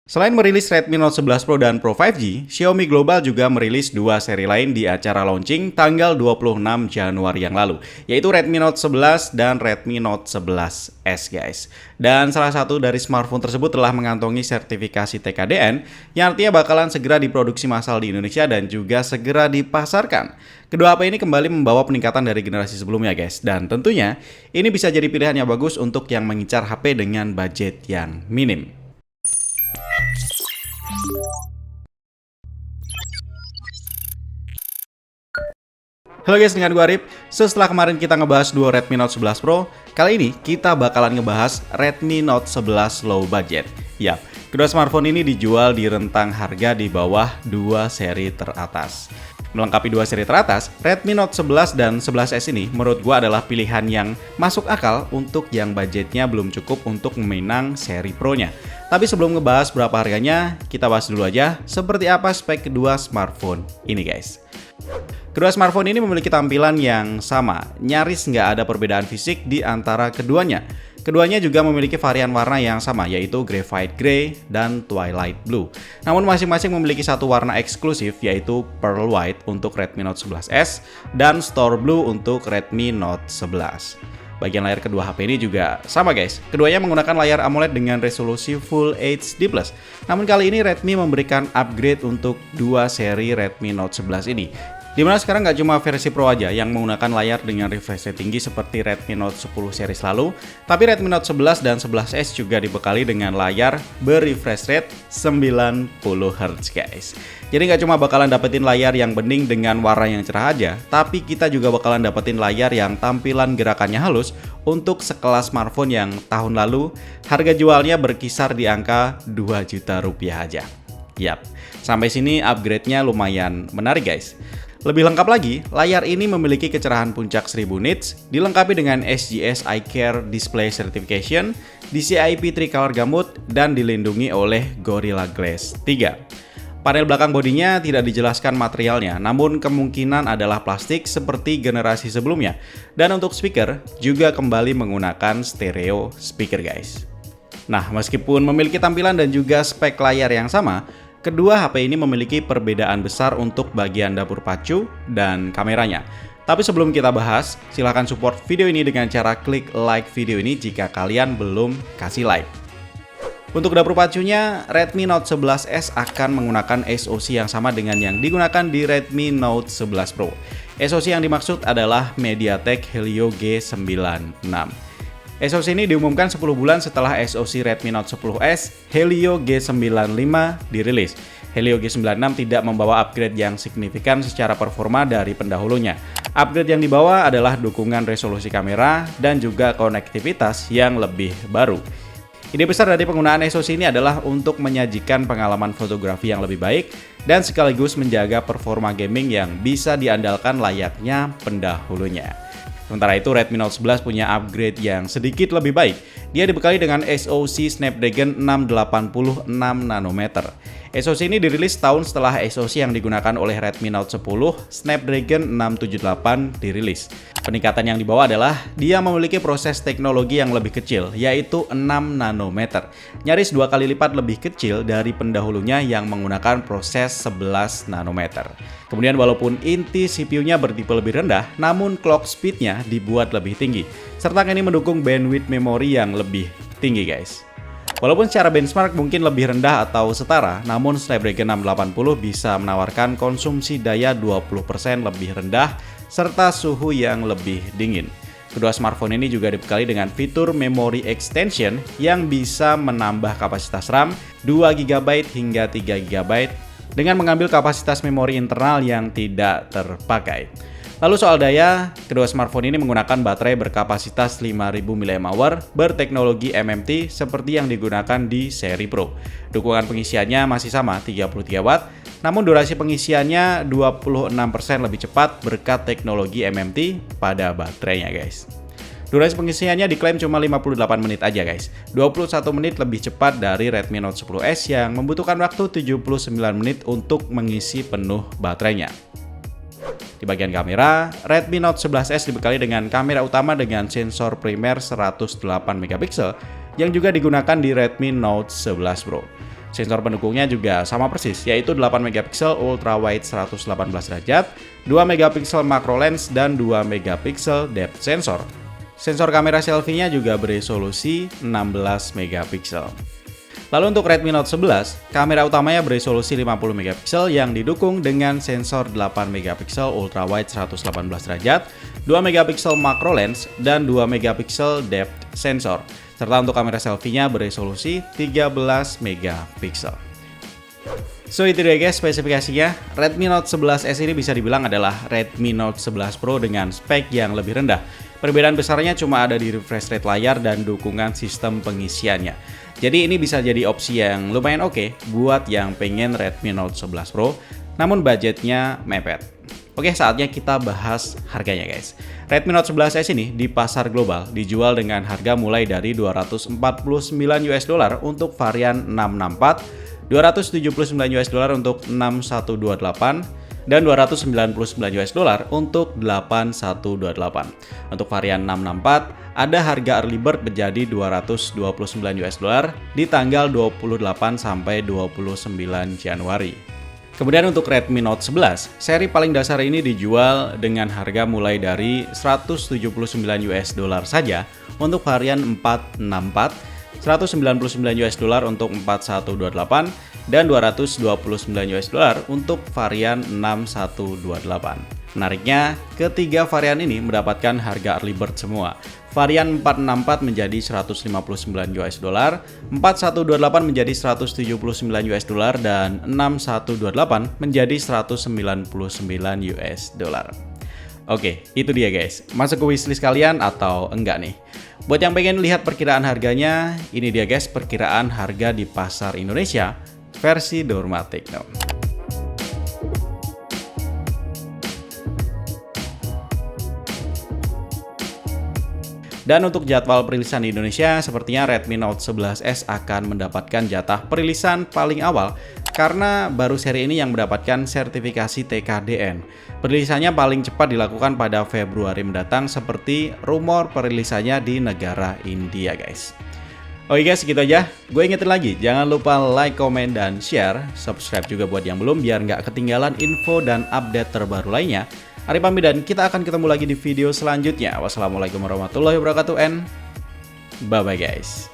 Selain merilis Redmi Note 11 Pro dan Pro 5G, Xiaomi Global juga merilis dua seri lain di acara launching tanggal 26 Januari yang lalu, yaitu Redmi Note 11 dan Redmi Note 11S guys. Dan salah satu dari smartphone tersebut telah mengantongi sertifikasi TKDN, yang artinya bakalan segera diproduksi massal di Indonesia dan juga segera dipasarkan. Kedua HP ini kembali membawa peningkatan dari generasi sebelumnya guys, dan tentunya ini bisa jadi pilihan yang bagus untuk yang mengincar HP dengan budget yang minim. Halo guys, dengan gue Arif. Setelah kemarin kita ngebahas dua Redmi Note 11 Pro, kali ini kita bakalan ngebahas Redmi Note 11 low budget. Yap, kedua smartphone ini dijual di rentang harga di bawah dua seri teratas. Melengkapi dua seri teratas, Redmi Note 11 dan 11S ini menurut gue adalah pilihan yang masuk akal untuk yang budgetnya belum cukup untuk meminang seri Pro-nya. Tapi sebelum ngebahas berapa harganya, kita bahas dulu aja seperti apa spek kedua smartphone ini guys. Kedua smartphone ini memiliki tampilan yang sama, nyaris nggak ada perbedaan fisik di antara keduanya. Keduanya juga memiliki varian warna yang sama, yaitu Graphite Grey dan Twilight Blue. Namun masing-masing memiliki satu warna eksklusif, yaitu Pearl White untuk Redmi Note 11S dan Store Blue untuk Redmi Note 11. Bagian layar kedua HP ini juga sama guys. Keduanya menggunakan layar AMOLED dengan resolusi Full HD+. Namun kali ini Redmi memberikan upgrade untuk dua seri Redmi Note 11 ini. Dimana sekarang nggak cuma versi Pro aja yang menggunakan layar dengan refresh rate tinggi seperti Redmi Note 10 series lalu, tapi Redmi Note 11 dan 11S juga dibekali dengan layar ber-refresh rate 90Hz guys. Jadi nggak cuma bakalan dapetin layar yang bening dengan warna yang cerah aja, tapi kita juga bakalan dapetin layar yang tampilan gerakannya halus untuk sekelas smartphone yang tahun lalu harga jualnya berkisar di angka 2 juta rupiah aja. Yap, sampai sini upgrade-nya lumayan menarik guys. Lebih lengkap lagi, layar ini memiliki kecerahan puncak 1000 nits, dilengkapi dengan SGS iCare Display Certification, DCI-P Tricolor Gamut, dan dilindungi oleh Gorilla Glass 3. Panel belakang bodinya tidak dijelaskan materialnya, namun kemungkinan adalah plastik seperti generasi sebelumnya. Dan untuk speaker, juga kembali menggunakan stereo speaker guys. Nah, meskipun memiliki tampilan dan juga spek layar yang sama, kedua HP ini memiliki perbedaan besar untuk bagian dapur pacu dan kameranya. Tapi sebelum kita bahas, silahkan support video ini dengan cara klik like video ini jika kalian belum kasih like. Untuk dapur pacunya, Redmi Note 11S akan menggunakan SoC yang sama dengan yang digunakan di Redmi Note 11 Pro. SoC yang dimaksud adalah MediaTek Helio G96. SoC ini diumumkan 10 bulan setelah SoC Redmi Note 10S Helio G95 dirilis. Helio G96 tidak membawa upgrade yang signifikan secara performa dari pendahulunya. Upgrade yang dibawa adalah dukungan resolusi kamera dan juga konektivitas yang lebih baru. Ide besar dari penggunaan SoC ini adalah untuk menyajikan pengalaman fotografi yang lebih baik dan sekaligus menjaga performa gaming yang bisa diandalkan layaknya pendahulunya. Sementara itu, Redmi Note 11 punya upgrade yang sedikit lebih baik. Dia dibekali dengan SoC Snapdragon 686 nanometer. SoC ini dirilis tahun setelah SoC yang digunakan oleh Redmi Note 10 Snapdragon 678 dirilis. Peningkatan yang dibawa adalah dia memiliki proses teknologi yang lebih kecil, yaitu 6 nanometer. Nyaris 2 kali lipat lebih kecil dari pendahulunya yang menggunakan proses 11 nanometer. Kemudian walaupun inti CPU-nya bertipe lebih rendah, namun clock speed-nya dibuat lebih tinggi. Serta ini mendukung bandwidth memori yang lebih tinggi guys. Walaupun secara benchmark mungkin lebih rendah atau setara, namun Snapdragon 680 bisa menawarkan konsumsi daya 20% lebih rendah serta suhu yang lebih dingin. Kedua smartphone ini juga dibekali dengan fitur memory extension yang bisa menambah kapasitas RAM 2GB hingga 3GB dengan mengambil kapasitas memori internal yang tidak terpakai. Lalu soal daya, kedua smartphone ini menggunakan baterai berkapasitas 5000 mAh berteknologi MMT seperti yang digunakan di seri Pro. Dukungan pengisiannya masih sama 33W, namun durasi pengisiannya 26% lebih cepat berkat teknologi MMT pada baterainya guys. Durasi pengisiannya diklaim cuma 58 menit aja guys, 21 menit lebih cepat dari Redmi Note 10S yang membutuhkan waktu 79 menit untuk mengisi penuh baterainya. Di bagian kamera, Redmi Note 11S dibekali dengan kamera utama dengan sensor primer 108 MP yang juga digunakan di Redmi Note 11 Pro. Sensor pendukungnya juga sama persis, yaitu 8 megapiksel ultra wide 118 derajat, 2 megapiksel macro lens, dan 2 megapiksel depth sensor. Sensor kamera selfie-nya juga beresolusi 16 megapiksel. Lalu untuk Redmi Note 11, kamera utamanya beresolusi 50 megapiksel yang didukung dengan sensor 8 megapiksel ultra wide 118 derajat, 2 megapiksel macro lens, dan 2 megapiksel depth sensor. Serta untuk kamera selfie-nya beresolusi 13 megapiksel. So itu dia guys spesifikasinya. Redmi Note 11S ini bisa dibilang adalah Redmi Note 11 Pro dengan spek yang lebih rendah. Perbedaan besarnya cuma ada di refresh rate layar dan dukungan sistem pengisiannya. Jadi ini bisa jadi opsi yang lumayan oke buat yang pengen Redmi Note 11 Pro, namun budgetnya mepet. Oke, saatnya kita bahas harganya guys. Redmi Note 11S ini di pasar global dijual dengan harga mulai dari 249 US dollar untuk varian 664, 279 US dollar untuk 6128, dan 299 US dollar untuk 8128. Untuk varian 664 ada harga early bird menjadi 229 US dollar di tanggal 28 sampai 29 Januari. Kemudian untuk Redmi Note 11, seri paling dasar ini dijual dengan harga mulai dari 179 US dollar saja untuk varian 464, 199 US dollar untuk 4128, dan 229 US dollar untuk varian 6128. Menariknya, ketiga varian ini mendapatkan harga early bird semua. Varian 464 menjadi 159 US dollar, 4128 menjadi 179 US dollar, dan 6128 menjadi 199 US dollar. Oke, itu dia guys. Masuk ke wishlist kalian atau enggak nih? Buat yang pengen lihat perkiraan harganya, ini dia guys perkiraan harga di pasar Indonesia versi Dorma Techno. Dan untuk jadwal perilisan di Indonesia, sepertinya Redmi Note 11S akan mendapatkan jatah perilisan paling awal karena baru seri ini yang mendapatkan sertifikasi TKDN. Perilisannya paling cepat dilakukan pada Februari mendatang seperti rumor perilisannya di negara India guys. Oke guys, segitu aja. Gue ingetin lagi, jangan lupa like, komen, dan share. Subscribe juga buat yang belum biar nggak ketinggalan info dan update terbaru lainnya. Ari pamit dan kita akan ketemu lagi di video selanjutnya. Wassalamualaikum warahmatullahi wabarakatuh and bye-bye guys.